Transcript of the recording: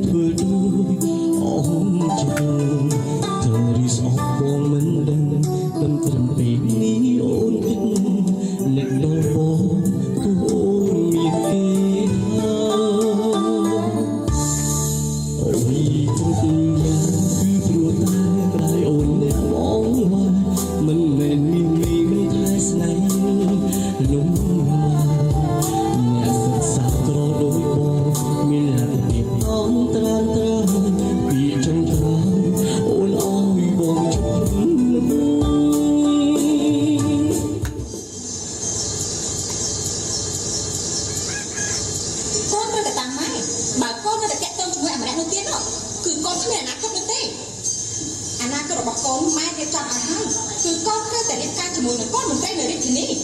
ធ្វើដូចអូនជាធ្វើរីសអបបងមិនដឹងមិនត្រឹមពេលនេះអូនគិតនឹកដល់បងព្រោះអូនមានគេអូនគ្រប់យ៉ាងគឺព្រោះតែក្រៃអូននឹកបងមិនមែនមានមិនតែស្នេហ៍លំអ្នកសិក្សាក្រដូចបងមានលទ្ធភាពអងត្រាំពីចុងក្រោយអូនអើយបងជប់ bà con nó đã kẹt tông với mà nó tiến rồi cứ con không là nát không được thế anh à cái đồ bọc con mai cái chọn ai hay cứ con cái để đến ca cho mùi con mình tay lời đến thì ní